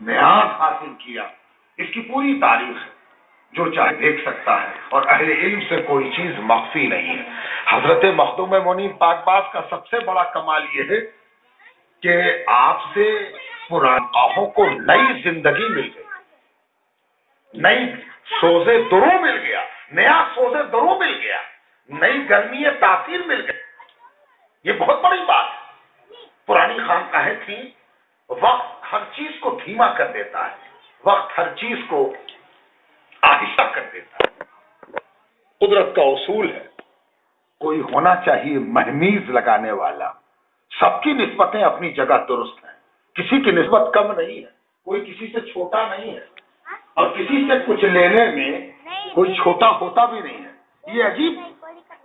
نیاز حاصل کیا، اس کی پوری تاریخ ہے، جو چاہے دیکھ سکتا ہے، اور اہل علم سے کوئی چیز مخفی نہیں ہے۔ حضرت مخدوم منیر پاک باز کا سب سے بڑا کمال یہ ہے کہ آپ سے پرانی آہوں کو نئی زندگی مل گئی، نئی سوزے درو مل گیا، نیا سوزے درو مل گیا، نئی گرمی تاثیر مل گئی۔ یہ بہت بڑی بات ہے۔ پرانی خانقاہیں تھیں، وقت ہر چیز کو دھیما کر دیتا ہے، وقت ہر چیز کو آہستہ کر دیتا ہے۔ قدرت کا اصول ہے، کوئی ہونا چاہیے مہمیز لگانے والا۔ سب کی نسبتیں اپنی جگہ درست ہیں، کسی کی نسبت کم نہیں ہے، کوئی کسی سے چھوٹا نہیں ہے، اور کسی سے کچھ لینے میں کوئی چھوٹا ہوتا بھی نہیں ہے۔ یہ عجیب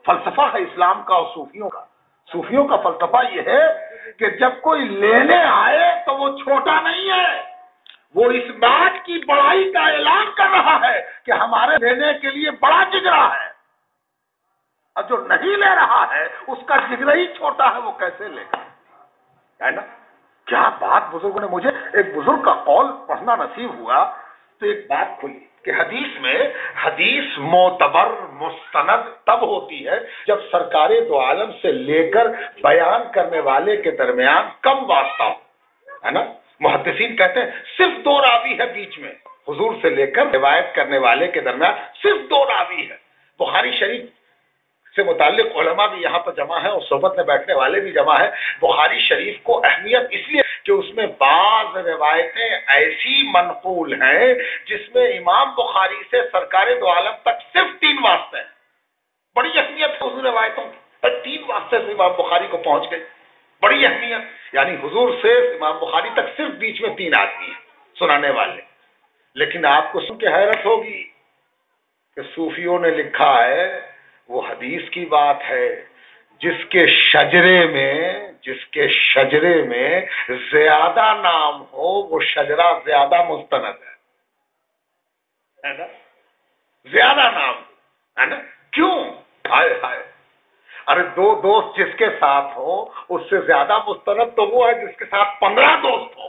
فلسفہ ہے اسلام کا اور صوفیوں کا۔ صوفیوں کا فلسفہ یہ ہے کہ جب کوئی لینے آئے تو وہ چھوٹا نہیں ہے، وہ اس بات کی بڑائی کا اعلان کر رہا ہے کہ ہمارے لینے کے لیے بڑا جگرا ہے، اور جو نہیں لے رہا ہے اس کا جگرا ہی چھوٹا ہے، وہ کیسے لے گا؟ ہے نا؟ کیا بات بزرگوں نے، مجھے ایک بزرگ کا قول پڑھنا نصیب ہوا تو ایک بات کھلی کہ حدیث میں حدیث معتبر مستند تب ہوتی ہے جب سرکار دو عالم سے لے کر بیان کرنے والے کے درمیان کم واسطہ ہو، ہے نا؟ محدثین کہتے ہیں صرف دو راوی ہے بیچ میں، حضور سے لے کر روایت کرنے والے کے درمیان صرف دو راوی ہے۔ بخاری شریف سے متعلق علماء بھی یہاں پر جمع ہے اور صحبت میں بیٹھنے والے بھی جمع ہے۔ بخاری شریف کو اہمیت اس لیے کہ اس میں بعض روایتیں ایسی منقول ہیں جس میں امام بخاری سے سرکار دو عالم تک صرف 3 واسطے ہیں۔ بڑی اہمیت ہے حضور روایتوں کی، 3 واسطے سے امام بخاری کو پہنچ گئی، بڑی اہمیت۔ یعنی حضور سے امام بخاری تک صرف بیچ میں 3 آدمی ہیں سنانے والے۔ لیکن آپ کو سن کے حیرت ہوگی کہ صوفیوں نے لکھا ہے وہ حدیث کی بات ہے جس کے شجرے میں زیادہ نام ہو وہ شجرہ زیادہ مستند ہے نا؟ زیادہ نام ہے نا؟ کیوں؟ ہائے ہائے، ارے 2 دوست جس کے ساتھ ہو اس سے زیادہ مستند تو وہ ہے جس کے ساتھ 15 دوست ہو،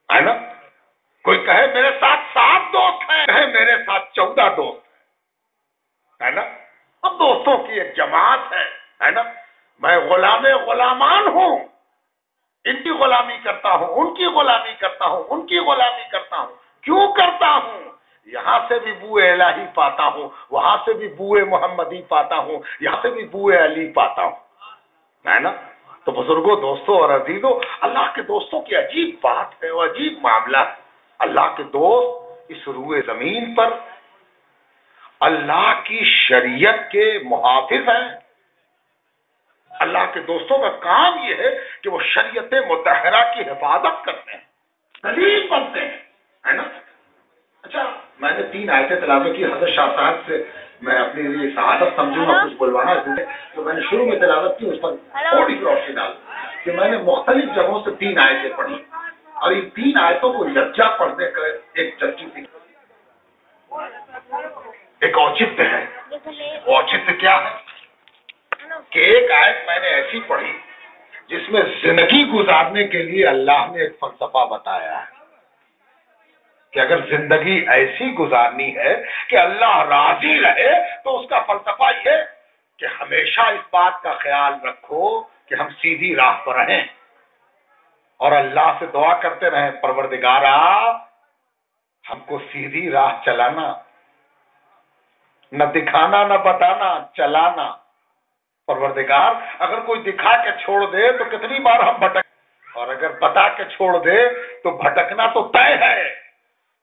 ہے نا؟ کوئی کہے میرے ساتھ 7 دوست ہیں، کہے میرے ساتھ 14 دوست ہے نا؟ اب دوستوں کی ایک جماعت ہے نا؟ میں غلامان ہوں، ان کی غلامی کرتا ہوں، ان کی غلامی کرتا ہوں، ان کی غلامی کرتا ہوں۔ کیوں کرتا ہوں؟ یہاں سے بھی بوئے الہی پاتا ہوں، وہاں سے بھی بوئے محمدی پاتا ہوں، یہاں سے بھی بوئے علی پاتا ہوں، ہے نا؟ تو بزرگوں، دوستوں اور عزیزوں، اللہ کے دوستوں کی عجیب بات ہے، وہ عجیب معاملہ ہے۔ اللہ کے دوست اس روئے زمین پر اللہ کی شریعت کے محافظ ہیں۔ اللہ کے دوستوں کا کام یہ ہے کہ وہ شریعت مطہرہ کی حفاظت کرتے ہیں، دلیل بنتے ہیں، ہے نا؟ اچھا، میں نے 3 آیتیں تلاوت کی حضرت شاہ صاحب سے، میں اپنے لیے سعادت سمجھوں گا کچھ بلوانا ہے تو میں نے شروع میں تلاوت کی، اس پر تھوڑی سی روشنی ڈال کہ میں نے مختلف جگہوں سے 3 آیتیں پڑھی، اور ان 3 آیتوں کو یکجا پڑھنے کا ایک ترکیب، ایک اوچتیہ ہے۔ اوچتیہ کیا ہے کہ ایک آیت میں نے ایسی پڑھی جس میں زندگی گزارنے کے لیے اللہ نے ایک فلسفہ بتایا ہے کہ اگر زندگی ایسی گزارنی ہے کہ اللہ راضی رہے تو اس کا فلسفہ یہ کہ ہمیشہ اس بات کا خیال رکھو کہ ہم سیدھی راہ پر رہیں، اور اللہ سے دعا کرتے رہیں پروردگارا ہم کو سیدھی راہ چلانا، نہ دکھانا نہ بتانا، چلانا۔ پروردگار اگر کوئی دکھا کے چھوڑ دے تو کتنی بار ہم بھٹک، اور اگر بتا کے چھوڑ دے تو بھٹکنا تو طے ہے۔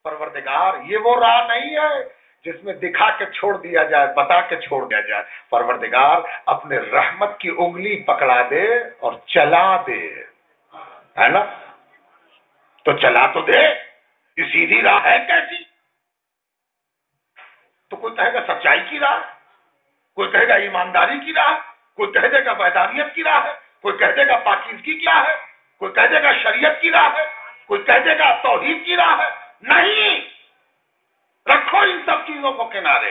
پروردگار یہ وہ راہ نہیں ہے جس میں دکھا کے چھوڑ دیا جائے، بتا کے چھوڑ دیا جائے۔ پروردگار اپنے رحمت کی انگلی پکڑا دے اور چلا دے، ہے نا؟ تو چلا تو دے، یہ سیدھی راہ ہے کیسی؟ تو کوئی کہے گا سچائی کی راہ، کوئی کہے گا ایمانداری کی راہ، کوئی کہہ دے گا بیداریت کی راہ ہے، کوئی کہہ دے گا پاکیزگی کی راہ ہے، کوئی کہہ دے گا شریعت کی راہ ہے، کوئی کہہ دے گا توحید کی راہ ہے۔ نہیں، رکھو ان سب چیزوں کو کنارے۔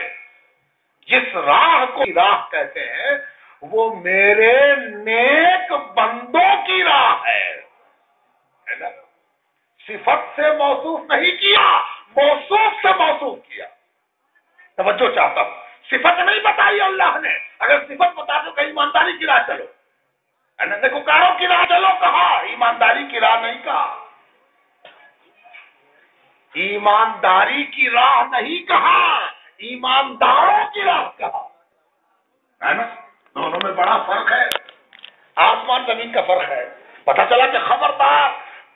جس راہ کو راہ کہتے ہیں وہ میرے نیک بندوں کی راہ ہے نا؟ صفت سے موصوف نہیں کیا، موصوف سے موصوف کیا. توجہ چاہتا ہوں، صفت نہیں بتائی اللہ نے. اگر صفت بتا تو کہیں ایمانداری کی راہ چلو، نیکوکاروں کی راہ چلو کہا، ایمانداری کی راہ نہیں کہا. ایمانداری کی راہ نہیں کہا، ایمانداروں کی راہ کہا، ہے نا؟ دونوں میں بڑا فرق ہے، آسمان زمین کا فرق ہے. پتہ چلا کہ خبردار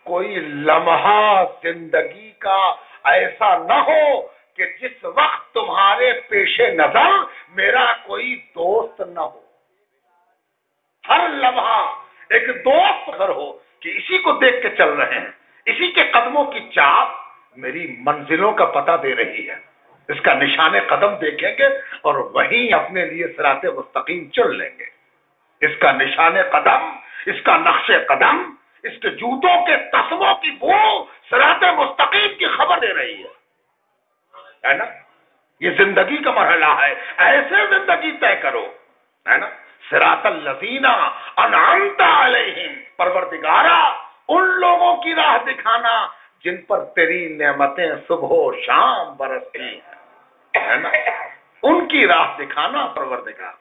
کوئی لمحہ زندگی کا ایسا نہ ہو کہ جس وقت تمہارے پیش نظر میرا کوئی دوست نہ ہو. ہر لمحہ ایک دوست نظر ہو کہ اسی کو دیکھ کے چل رہے ہیں، اسی کے قدموں کی چاپ میری منزلوں کا پتہ دے رہی ہے. اس کا نشان قدم دیکھیں گے اور وہیں اپنے لیے صراط مستقیم چن لیں گے. اس کا نشان قدم، اس کا نقش قدم، اس کے جوتوں کے قسموں کی بو صراط مستقیم کی خبر دے رہی ہے نا؟ یہ زندگی کا مرحلہ ہے، ایسے زندگی طے کرو، ہے نا؟ صراط الذین انعمت علیہم، پروردگارا ان لوگوں کی راہ دکھانا جن پر تیری نعمتیں صبح و شام برستی ہیں، ہے نا؟ ان کی راہ دکھانا پروردگار.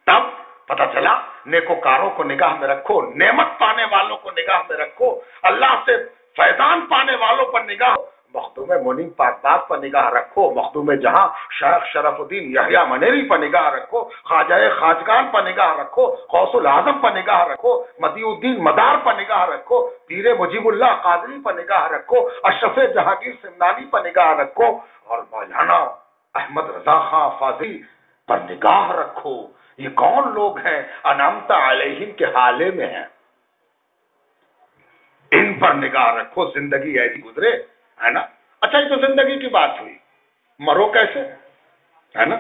تب پتہ چلا نیکوکاروں کو نگاہ میں رکھو، نعمت پانے والوں کو نگاہ میں رکھو، اللہ سے فیضان پانے والوں پر نگاہ، مخدوم منیم پاکباز پر نگاہ رکھو، مخدوم جہاں شیخ شرف الدین یحییٰ منیری پر نگاہ رکھو، خواجہ خواجگان پر نگاہ رکھو، غوث العظم پر نگاہ رکھو، مدی الدین مدار پر نگاہ رکھو، پیر مجیب اللہ قادری پر نگاہ رکھو، اشرف جہانگیر سمنانی پر نگاہ رکھو، اور مولانا احمد رضا خان فاضل پر نگاہ رکھو. یہ کون لوگ ہیں؟ انعمت علیہم کے حالے میں ہیں. ان پر نگاہ رکھو، زندگی ایسی گزرے، ہے نا؟ اچھا یہ تو زندگی کی بات ہوئی، مرو کیسے، ہے نا؟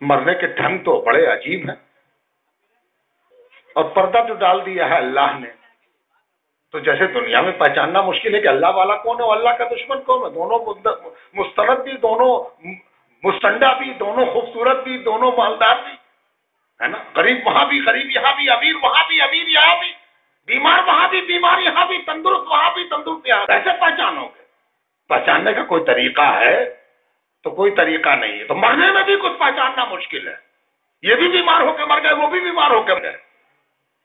مرنے کے ڈھنگ تو بڑے عجیب ہیں، اور پردہ جو ڈال دیا ہے اللہ نے، تو جیسے دنیا میں پہچاننا مشکل ہے کہ اللہ والا کون ہے اور اللہ کا دشمن کون ہے. دونوں مستند بھی، دونوں مستنڈا بھی، دونوں خوبصورت بھی، دونوں مالدار بھی، ہے نا؟ غریب وہاں بھی، غریب یہاں بھی، امیر وہاں بھی، امیر یہاں بھی، بیمار وہاں بھی، بیمار یہاں بھی، تندرست وہاں بھی، تندرست یہاں. کیسے پہچانو گے؟ پہچاننے کا کوئی طریقہ ہے تو کوئی طریقہ نہیں ہے. تو مرنے میں بھی کچھ پہچاننا مشکل ہے. یہ بھی بیمار ہو کے مر گئے، وہ بھی بیمار ہو کے مر گئے،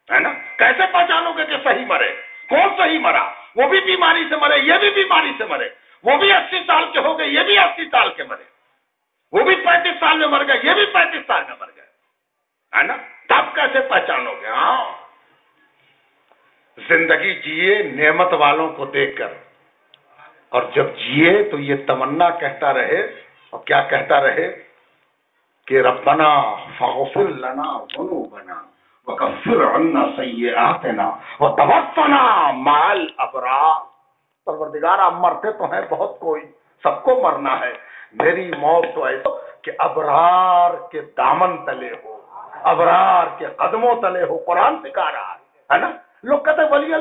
ہے نا؟ کیسے پہچانو گے کہ صحیح مرے؟ کون صحیح مرا؟ وہ بھی بیماری سے مرے، یہ بھی بیماری سے مرے، وہ بھی 80 سال کے ہو گئے، یہ بھی 80 سال کے مرے، وہ بھی 35 سال میں مر گئے، یہ بھی 35 سال میں مر گئے، ہے نا؟ تب کیسے پہچانو گے؟ ہاں، زندگی جیے نعمت والوں کو دیکھ کر، اور جب جیے تو یہ تمنا کہتا رہے، اور کیا کہتا رہے کہ ربنا فاغفر لنا ذنوبنا وکفر عنا سیئاتنا وتوفنا مع الابرار. پروردگارا مرتے تو ہیں بہت کوئی، سب کو مرنا ہے، میری موت تو ایسا کہ ابرار کے دامن تلے ہو، ابرار کے قدموں تلے ہو. قرآن سکھا رہا ہے نا؟ لوگ کہتے ہیں ولی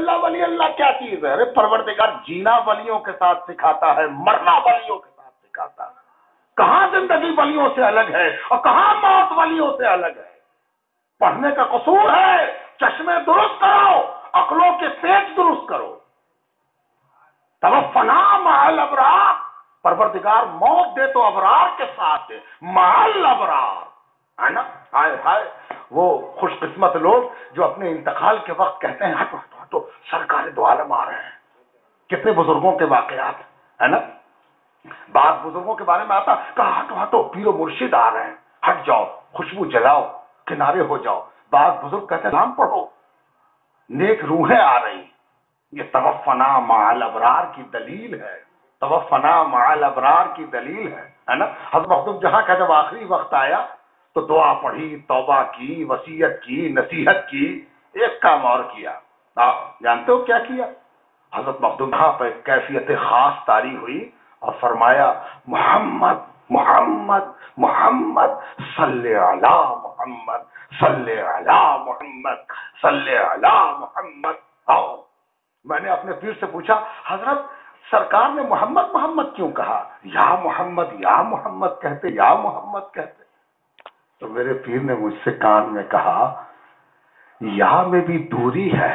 اللہ کیا چیز ہے؟ ارے پروردگار جینا ولیوں کے ساتھ سکھاتا ہے، مرنا ولیوں کے ساتھ سکھاتا ہے. کہاں زندگی ولیوں سے الگ ہے اور کہاں موت ولیوں سے الگ ہے؟ پڑھنے کا قصور ہے، چشمے درست کرو، عقلوں کے پیچ درست کرو. توفنا مع الابرار، پروردگار موت دے تو ابرار کے ساتھ دے، مع الابرار، ہے نا؟ ہائے ہائے وہ خوش قسمت لوگ جو اپنے انتقال کے وقت کہتے ہیں ہٹو ہٹو ہٹو سرکار دو عالم آ رہے ہیں. کتنے بزرگوں کے واقعات، ہے نا؟ بعض بزرگوں کے بارے میں آتا کہا ہٹو ہٹو پیر و مرشد آ رہے ہیں، ہٹ جاؤ، خوشبو جلاؤ، کنارے ہو جاؤ. بعض بزرگ کہتے ہیں نام پڑھو، نیک روحیں آ رہی. یہ توفنا مع الابرار کی دلیل ہے، توفنا مع الابرار کی دلیل ہے نا؟ حضرت مخدوم جہاں کا جب آخری وقت آیا تو دعا پڑھی، توبہ کی، وصیت کی، نصیحت کی، ایک کام اور کیا. جانتے ہو کیا کیا؟ حضرت مخدوم جہاں پہ کیفیت خاص طاری ہوئی اور فرمایا محمد محمد محمد صلی علی محمد صلی علی محمد صلی علی محمد. آؤ، میں نے اپنے پیر سے پوچھا حضرت سرکار نے محمد محمد کیوں کہا؟ یا محمد کہتے، یا محمد کہتے. تو میرے پیر نے مجھ سے کان میں کہا یا میں بھی دوری ہے